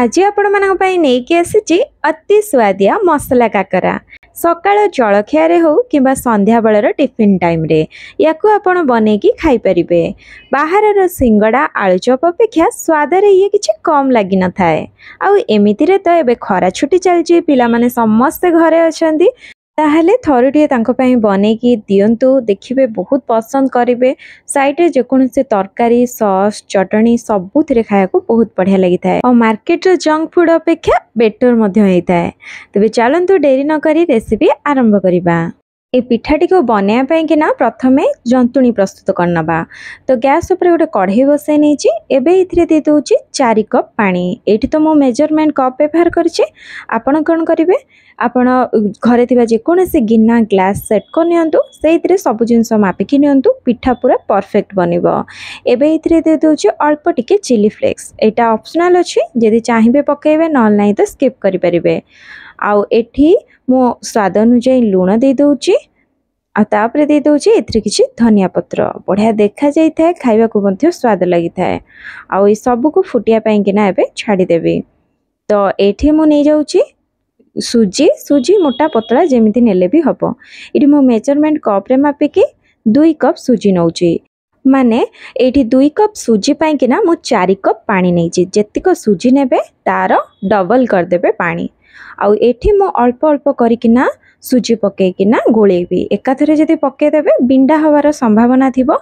आज आपण मानक पई नेकी आसीची अति स्वादिया मसला काकरा सकाळ जलखिया हो कि संध्या बेलर टिफिन टाइम रे याकू आपण बनेकी खाई परिबे। बाहरर सिंगड़ा आलुचप अपेक्षा स्वाद रे ये किछि कम लगी न थाए। आउ एमिति रे तो एबे खरा छुट्टी चलची पिला माने समस्त घरे अछंती ताहले थरुटिए तांको पई बनेकी दियंतु देखिबे बहुत पसंद करिवे। साइड रे जेकोनसे तरकारी सॉस चटनी सबुथिरे खाया को बहुत बढ़िया लगी थाए और मार्केट रे जंक फूड अपेक्षा बेटर मध्य होई थाए। तबे चलंतु देरी न करी रेसिपी आरंभ करिबा। ए पिठाटी को बनया पई कि ना प्रथमे जंतुणी प्रस्तुत करनबा। तो गैस ऊपर गोटे कढ़ई बसै नेची एबे इथिरे दे दोची 4 कप पानी। एठी तो मो मेजरमेंट कप व्यवहार करछि। आपण कोन करिवे आपण घरे थिबा जे कोनसे गिन्ना ग्लास सेट को नियंतु सेइथिरे सब जिंस मापिकी नियंतु पिठा पूरा परफेक्ट बनिबो। एबे इथिरे दे दोची अल्प टिके चिली फ्लेक्स। एटा ऑप्शनल अछि जदि चाहिबे पकेबे नल नाही तो स्किप करि परिबे। आउ एठी मो स्वाद अनुसार लूण दे दोची आ तापरे दे दोची एथिरे किछि धनिया पत्र बढ़िया देखा जाई थाए खाइबा को मध्ये स्वाद लागि थाए। आउ ई सब को फुटिया पई कि ना एबे छाडी देबी। तो एठी मो नै जाउची सुजी मोटा पतला जेमिति नेले भी हबो। इडी मो मेजरमेंट कप रे मापिकी 2 कप सुजी नउची माने एठी 2 कप सुजी पई कि ना मो 4 कप पानी नैची। जेतिको सुजी नेबे तार डबल कर देबे पानी। आउ एठी मो अल्प अल्प करिकिना सुजी पके किना गोलेबी। एकाथरे जदि पके देबे बिंडा हवार संभावना थिबो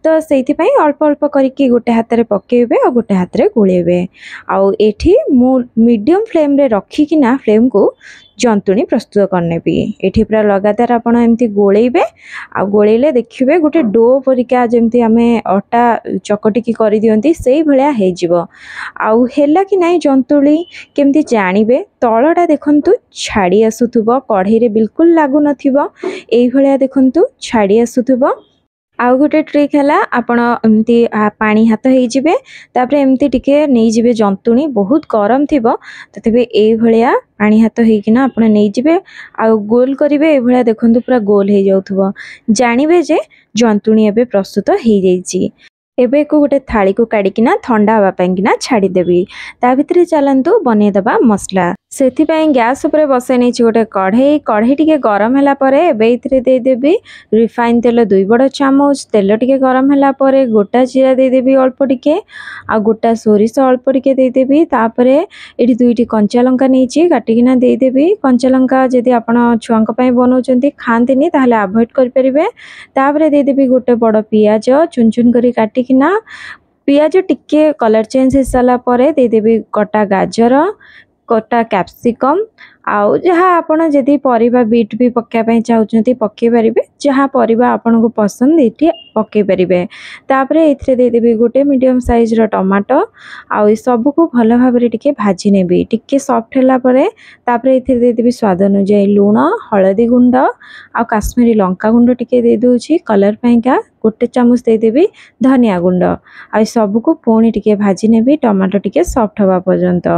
तो सेति पई अल्प अल्प करिकि गोटे हाथ रे पकेबे और गोटे हाथ रे गोलेबे। आउ एठी मो मीडियम फ्लेम रे रखी किना फ्लेम को जंतुणी प्रस्तुत करनेबी। एठी पूरा लगातार आपण एमती गोलेबे आ गोलेले देखिबे गोटे डो परिका जेमती हमें आटा चकटी की करि दियंती सेही भलिया हे जिवो। आउ हेला कि नाही जंतुणी केमती जानिबे तळटा देखंतु छाडी आसुथुबो कढ़ई रे बिल्कुल लागु नथिबो एही भलिया देखंतु छाडी आसुथुबो। आउ गोटे ट्रिक हैला आपण एमती पानी हाथ हे जिवे तापरे एमती टिके नै जिवे जंतुणी बहुत गरम थिबो ततबे एही भलिया पानी हाथ हे किना आपण नै जिवे आ गोल करिवे एही भलिया देखंतु पूरा गोल हे जाउथबो जानिबे जे जंतुणी एबे प्रस्तुत हे जाईची। एबे को गोटे थाली को काडी किना ठंडा हवा पई किना छाडी देबी। ता भितरे चलंतु बने दबा मसला। सेथि पई गैस ऊपर बसे नै छि गोटे कढ़ई टिके गरम हला परे एबे इथरे दे देबी रिफाइन तेल 2 बड़ चामच। तेल टिके गरम हला परे गोटा जीरा दे देबी अल्प टिके आ गोटा सोरिष अल्प टिके दे देबी। तापरे एठी 2टी कंचा लंका नै छि काटी किना दे देबी। कंचा लंका जदि आपण छुआंक पई बनौचंती खांतिनी ताहले अवॉइड कर परिबे। तापरे दे देबी गोटे बड़ पियाज चुन चुन करी काटी किना पियाज टिके कलर चेंज हे साला परे दे देबी कटा गाजर कटा कैप्सिकम आउ जहाँ आपण जदि परिबा बीट भी पक्का पई चाहुचंती पक्के परिबे जहाँ परिबा आपण को पसंद एठी पक्के परिबे। तापरे इथरे दे देबी गोटे मीडियम साइज रो टमाटो आउ सब को भल भाबरे टिके भाजी नेबी। टिके सॉफ्ट हला परे तापरे इथरे दे देबी स्वाद अनुसार लूण हळदी गुंड आ काश्मीरी लंका गुंड टिके दे दोछि कलर पईका गोटे चामच दे देबी धनिया गुंड आ सब को पुणी टिके भाजी नेबी टमाटो टिके सॉफ्ट हवा पर्यंत।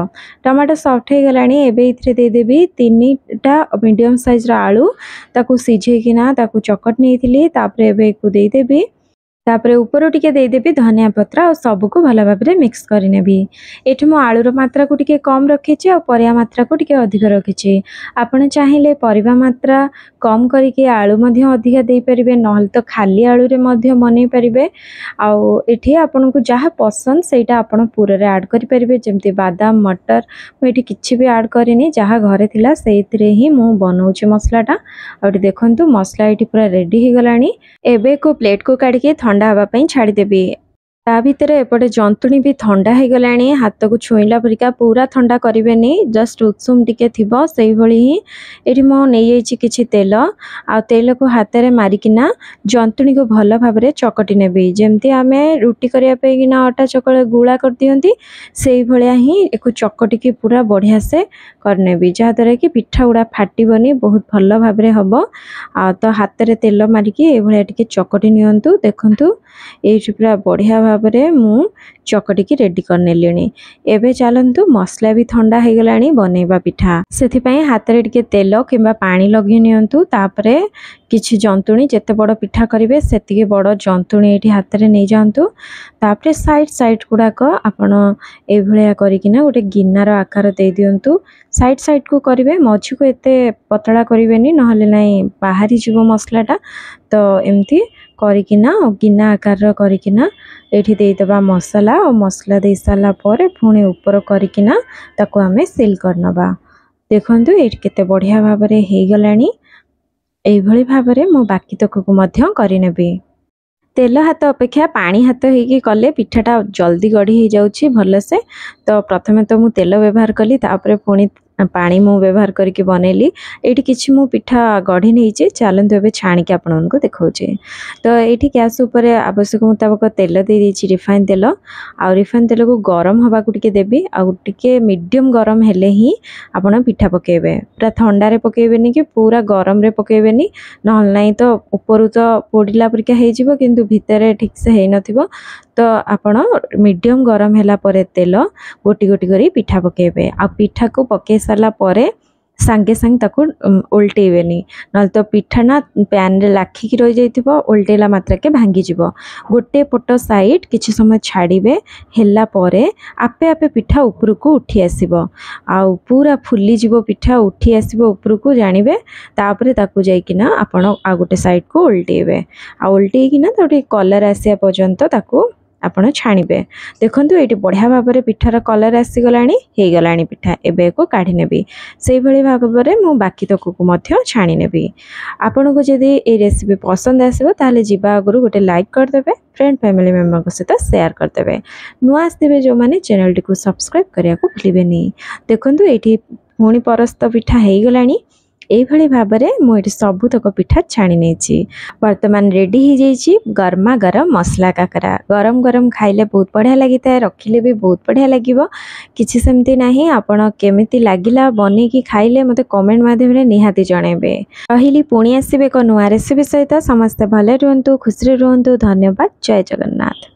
टमाटो सॉफ्ट हे गलानी एबे इथरे दे देबी 3टा मीडियम साइज रा आलू ताकू सिझे किना ताकू चकट नेइथिली। तापरे एबे को दे देबी तापरे ऊपर टिके दे देबी धनिया पत्र और सब को भला भाबरे मिक्स करि नेबी। एठी मो आलू रो मात्रा को टिके कम रखिछि और परिया मात्रा को टिके अधिक रखिछि। आपण चाहिले परिवा मात्रा कम करिके आलू मध्ये अधिक देई परिबे नहल तो खाली आलू रे मध्ये बनै परिबे। आउ एठी आपण को जहा पसंद सेटा आपण पूरा रे ऐड करि परिबे जेमति बादाम मटर मो एठी किछि भी ऐड करिनी जहा घरे थिला सेइतरे ही मो बनौछि मसलाटा। और देखंतु मसला एठी पूरा रेडी हे गलानी। एबे को प्लेट को काढी के ठंडा हवा पई छाडी देबी। ता भितरे एपटे जंतुणी भी ठंडा हे गलानी हाथ को छुईला परिका पूरा ठंडा करिवेनी जस्ट उत्सुम टिके थिबो सेही भली ही एठी मो नै जाईची किछि तेल आ तेल को हाथ रे मारी किना जंतुणी को भल भाबरे चकटी नेबी। जेमति हमें रोटी करिया पे किना आटा चकले गुळा कर दियंती सेही भलिया ही एको चकटी की पूरा बढ़िया से करनेबी जहा तरह कि पिठा उडा फाटिबनी बहुत भल भाबरे हबो। आ तो हाथ रे तेल मारी कि ए भलिया टिके चकटी नियंतु। देखंतु ए पूरा बढ़िया भाबरे मु चकटिकी रेडी करनेलिणी। एबे चलंतु मसला भी ठंडा हो गलानी बनैबा पिठा। सेथिपई हाथ रे टिके तेल किंबा पानी लगे नियंतु। तापरे किछि जंतुणी जेते बड़ पिठा करिवे सेतिके बड़ जंतुणी एठी हाथ रे नै जांतु। तापरे साइड गुडाक आपण ए भलिया करिकिना गोटे गिन्नार आकार दे दियंतु। साइड को करिवे, मझी को एते पतला करिवेनी नहले नै बाहरी जीवो मसलाटा। तो एमती करिकिना गिन्ना आकार करिकिना एठी दे दबा मसला और मसला दे साला परे पुणी ऊपर करिकिना ताको हमें सील करनबा। देखंतु एठी केते बढ़िया भाबरे हे गलानी। एई भली भाबरे मो बाकी तकको मध्य करिनेबी। तेल हाथ अपेक्षा पानी हाथ होइकी कले पिठाटा जल्दी गढ़ी हो जाउछि भलसे। तो प्रथमे तो मु तेल व्यवहार कली, तापरे पुणी पानी मु व्यवहार करके बनैली। एठी किछि मु पिठा गढ़ी नैछि। चलंतु एबे छाणी के आपण को देखौछि। तो एठी गैस ऊपर आवश्यक मुताबिक तेल दे देछि, रिफाइन तेल। आ रिफाइन तेल को गरम हवा को टिके देबी। आ टिके मीडियम गरम हेले ही आपण पिठा पकेबे। पूरा ठंडा रे पकेबेनी कि पूरा गरम रे पकेबेनी, नहल नै तो ऊपर तो पोडिला परिका हे जिवो किंतु भितरे ठीक से हे नथिबो। तो आपण मीडियम गरम हैला परे तेल गोटी गोटी करी पिठा पकेबे। आ पिठा को पके साला परे सांगे सांग ताको उल्टेबेनी, नल तो पिठा ना पैन रे लाखी की रह जाइथिबो, उल्टेला मात्रा के भांगी जिवो। गोटे पट साइड किछि समय छाड़ीबे, हेला परे आपे आपे पिठा ऊपर को उठी आसीबो। आ पूरा फुली जिवो पिठा उठी आसीबो ऊपर को जानिबे। तापरे ताको जाइकिना आपण आ गोटे साइड को उल्टेबे। आ उल्टेकिना तो कलर आसिया पर्यंत ताको आपण छाणीबे। देखंतु एटी बढ़िया भाबरे पिठार कलर आसी गलानी, हे गलानी पिठा। एबे को काढी नेबी। सेही भली भाबरे मु बाकी तक को मध्य छाणी नेबी। आपन को जदी ए रेसिपी पसंद आसीबो ताले जिबा आगुरु गोटे लाइक कर देबे, फ्रेंड फैमिली मेंबर को सहित शेयर कर देबे। नुआ आसीबे जो माने चैनल टी को सब्सक्राइब करिया को भूलिबेनी। देखंतु एटी पुणी परस्त पिठा हे गलानी। एई भली भाबरे मु एटी सबुतक पिठा छाणी नेछि। वर्तमान रेडी ही जाइछि गरमा गरम मसला काकरा। गरम गरम खाइले बहुत बढ़िया लागिता, रखिले भी बहुत बढ़िया लागिबो। किछि सेमती नाही। आपण केमिति लागिला बने की खाइले मते कमेंट माध्यम रे निहाती जणेबे। रहिली पुणी आसीबे को नुआ रेसिपी सहित। समस्त भले रुहंतु, खुशी रुहंतु। धन्यवाद। जय जगन्नाथ।